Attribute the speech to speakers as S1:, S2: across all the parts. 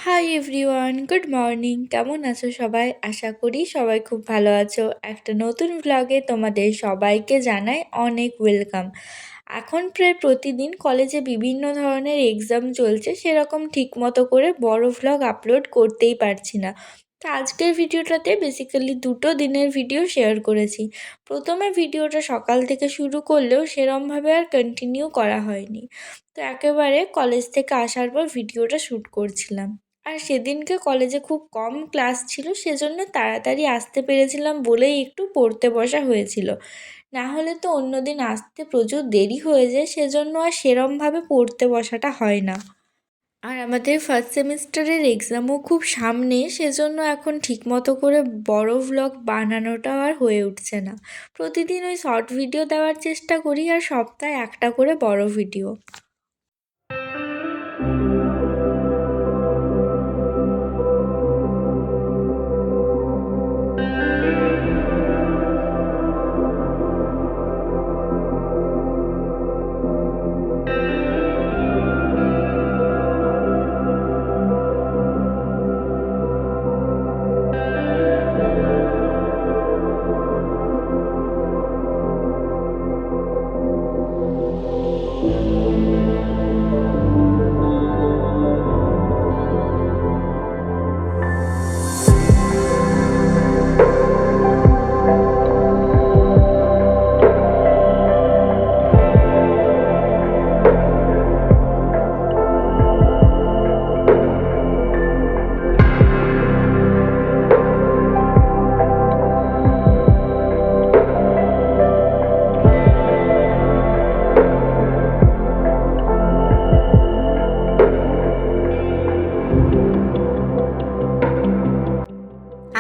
S1: Hi everyone, good morning. কেমন আছো সবাই? আশা করি সবাই খুব ভালো আছো। একটা নতুন ভ্লগে তোমাদের সবাইকে জানাই অনেক ওয়েলকাম। এখন প্রায় প্রতিদিন কলেজে বিভিন্ন ধরনের এক্সাম চলছে, সেরকম ঠিকমতো করে বড় ভ্লগ আপলোড করতেই পারছি না। তো আজকের ভিডিওটাতে বেসিক্যালি দুটো দিনের ভিডিও শেয়ার করেছি। প্রথমে ভিডিওটা সকাল থেকে শুরু করলেও সেরমভাবে আর কন্টিনিউ করা হয়নি। তো একেবারে কলেজ থেকে আসার পর ভিডিওটা শ্যুট করছিলাম। আর সেদিনকে কলেজে খুব কম ক্লাস ছিল, সেজন্য তাড়াতাড়ি আসতে পেরেছিলাম বলেই একটু পড়তে বসা হয়েছিল। না হলে তো অন্যদিন আসতে প্রচুর দেরি হয়ে যায়, সেজন্য আর সেরমভাবে পড়তে বসাটা হয় না। আর আমাদের ফার্স্ট সেমিস্টারের এক্সামও খুব সামনে, সেজন্য এখন ঠিকমতো করে বড় ভ্লগ বানানোটাও আর হয়ে উঠছে না। প্রতিদিন ওই শর্ট ভিডিও দেওয়ার চেষ্টা করি, আর সপ্তাহে একটা করে বড় ভিডিও।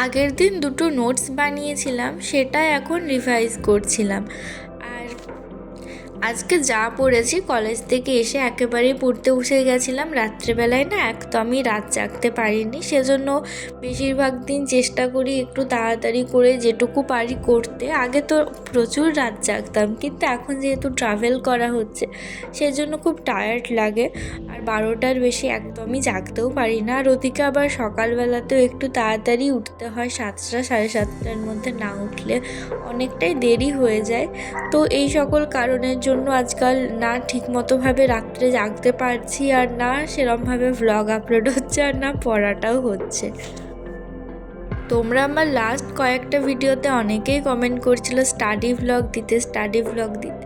S1: আগের দিন দুটো নোটস বানিয়েছিলাম, সেটা এখন রিভাইজ করছিলাম। আর আজকে যা পড়েছি কলেজ থেকে এসে একেবারেই পড়তে বসে গেছিলাম। রাত্রেবেলায় না একদমই রাত জাগতে পারিনি, সেজন্য বেশিরভাগ দিন চেষ্টা করি একটু তাড়াতাড়ি করে যেটুকু পারি করতে। আগে তো প্রচুর রাত জাগতাম, কিন্তু এখন যেহেতু ট্রাভেল করা হচ্ছে সেজন্য খুব টায়ার্ড লাগে। আর 12টার বেশি একদমই জাগতেও পারি না। আর ওদিকে আবার সকালবেলাতেও একটু তাড়াতাড়ি উঠতে হয়, 7টা 7:30টার মধ্যে না উঠলে অনেকটাই দেরি হয়ে যায়। তো এই সকল কারণের জন্য আজকাল না ঠিকমতোভাবে রাত্রে জাগতে পারছি, আর না সেরমভাবে ভ্লগ আপলোড হচ্ছে, আর না পড়াটাও হচ্ছে। তোমরা আমার লাস্ট কয়েকটা ভিডিওতে অনেকেই কমেন্ট করছিলো স্টাডি ভ্লগ দিতে, স্টাডি ভ্লগ দিতে।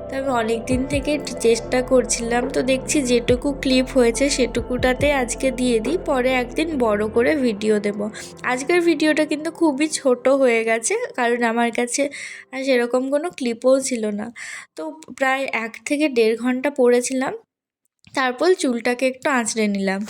S1: তো আমি অনেক দিন থেকে চেষ্টা করছিলাম, তো দেখছি যেটুকু ক্লিপ হয়েছে সেটুকুটাতে আজকে দিয়ে দিই, পরে একদিন বড় করে ভিডিও দেব। আজকের ভিডিওটা কিন্তু খুবই ছোট হয়ে গেছে, কারণ আমার কাছে সেরকম কোনো ক্লিপও ছিল না। তো প্রায় 1 থেকে 1.5 ঘন্টা পড়েছিলাম, তারপর চুলটাকে একটু আঁচড়ে নিলাম।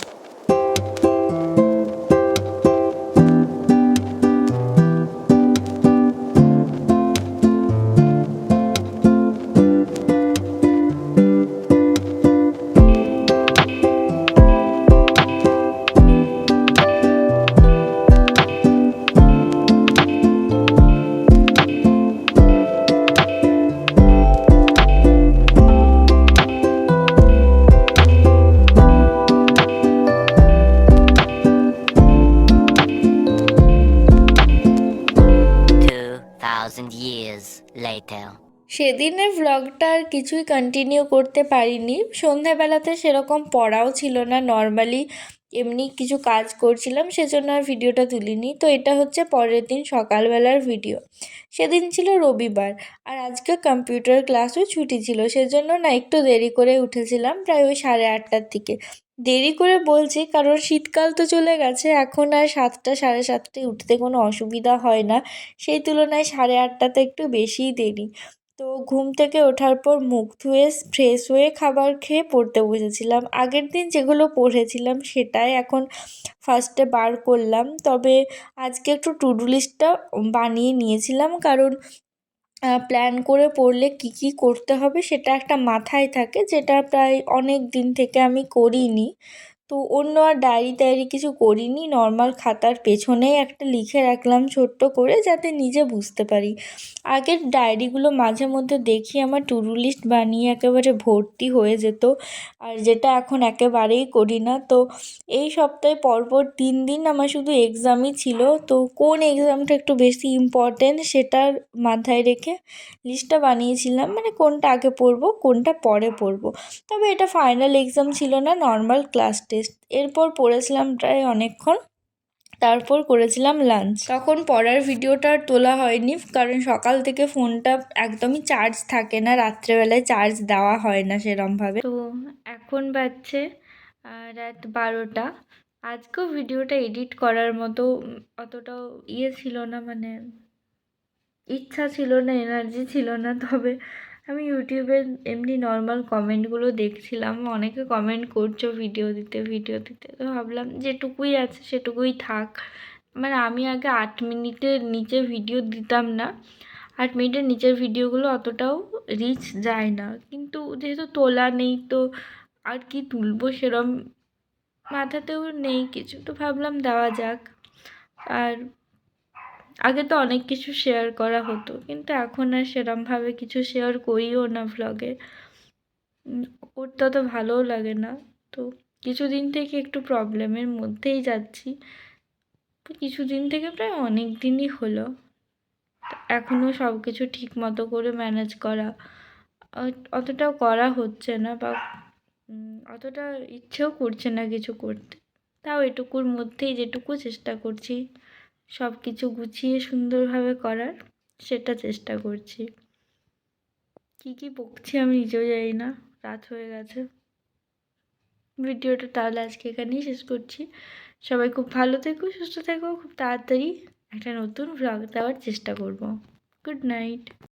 S2: 2,000 years later.
S1: সেদিনের ভ্লগটা আর কিছুই কন্টিনিউ করতে পারিনি। সন্ধ্যাবেলাতে সেরকম পড়াও ছিল না, নর্মালি এমনি কিছু কাজ করছিলাম, সেজন্য আর ভিডিওটা তুলিনি। তো এটা হচ্ছে পরের দিন সকালবেলার ভিডিও। সেদিন ছিল রবিবার, আর আজকে কম্পিউটার ক্লাসও ছুটি ছিল, সেজন্য না একটু দেরি করে উঠেছিলাম, প্রায় ওই 8:30টার দিকে। দেরি করে বলছি কারণ শীতকাল তো চলে গেছে, এখন আর 7টা 7:30টায় উঠতে কোনো অসুবিধা হয় না। সেই তুলনায় 8:30টাতে একটু বেশিই দেরি। তো ঘুম থেকে ওঠার পর মুখ ধুয়ে ফ্রেশ হয়ে খাবার খেয়ে পড়তে বসেছিলাম। আগের দিন যেগুলো পড়েছিলাম সেটাই এখন ফার্স্টে বার করলাম। তবে আজকে একটু টু ডু লিস্টটা বানিয়ে নিয়েছিলাম, কারণ প্ল্যান করে পড়লে কি কি করতে হবে সেটা একটা মাথায় থাকে, যেটা প্রায় অনেক দিন থেকে আমি করিনি। তো অন্য আর ডায়েরি টায়েরি কিছু করিনি, নর্মাল খাতার পেছনেই একটা লিখে রাখলাম ছোট্ট করে, যাতে নিজে বুঝতে পারি। আগের ডায়েরিগুলো মাঝে মধ্যে দেখি আমার টু ডু লিস্ট বানিয়ে একেবারে ভর্তি হয়ে যেত, আর যেটা এখন একেবারেই করি না। তো এই সপ্তাহে পরপর 3 দিন আমার শুধু এক্সামই ছিল, তো কোন এক্সামটা একটু বেশি ইম্পর্টেন্ট সেটার মাথায় রেখে লিস্টটা বানিয়েছিলাম, মানে কোনটা আগে পড়বো কোনটা পরে পড়বো। তবে এটা ফাইনাল এক্সাম ছিল না, নর্মাল ক্লাস টেস্ট। এরপর পড়েছিলাম প্রায় অনেকক্ষণ, তারপর করেছিলাম লাঞ্চ। তখন পড়ার ভিডিওটা আর তোলা হয়নি, কারণ সকাল থেকে ফোনটা একদমই চার্জ থাকে না, রাত্রেবেলায় চার্জ দেওয়া হয় না সেরমভাবে। তো এখন বাজছে রাত 12টা। আজকেও ভিডিওটা এডিট করার মতো অতটাও ছিল না, মানে ইচ্ছা ছিল না, এনার্জি ছিল না। তবে আমি ইউটিউবে এমনি নর্মাল কমেন্টগুলো দেখছিলাম, অনেকে কমেন্ট করছো ভিডিও দিতে ভিডিও দিতে, তো ভাবলাম যেটুকুই আছে সেটুকুই থাক। মানে আমি আগে 8 মিনিটের নিচে ভিডিও দিতাম না, 8 মিনিটের নিচের ভিডিওগুলো অতটাও রিচ যায় না, কিন্তু যেহেতু তোলা নেই তো আর কি তুলবো সেরম মাথাতেও নেই কিছু, তো ভাবলাম দেওয়া যাক। আর আগে তো অনেক কিছু শেয়ার করা হতো, কিন্তু এখন আর সেরমভাবে কিছু শেয়ার করিও না ভ্লগে, করতে অত ভালোও লাগে না। তো কিছুদিন থেকে একটু প্রবলেমের মধ্যেই যাচ্ছি, তো কিছুদিন থেকে প্রায় অনেক দিনই হলো। এখনও সব কিছু ঠিক মতো করে ম্যানেজ করা অতটাও করা হচ্ছে না, বা অতটা ইচ্ছেও করছে না কিছু করতে। তাও এটুকুর মধ্যেই যেটুকু চেষ্টা করছি সব কিছু গুছিয়ে সুন্দরভাবে করার, সেটা চেষ্টা করছি। কী বকছি আমি নিজেও জানি না, রাত হয়ে গেছে। ভিডিওটা তাহলে আজকে এখানেই শেষ করছি। সবাই খুব ভালো থেকো, সুস্থ থেকো, খুব তাড়াতাড়ি একটা নতুন ভ্লগ দেওয়ার চেষ্টা করব। Good night.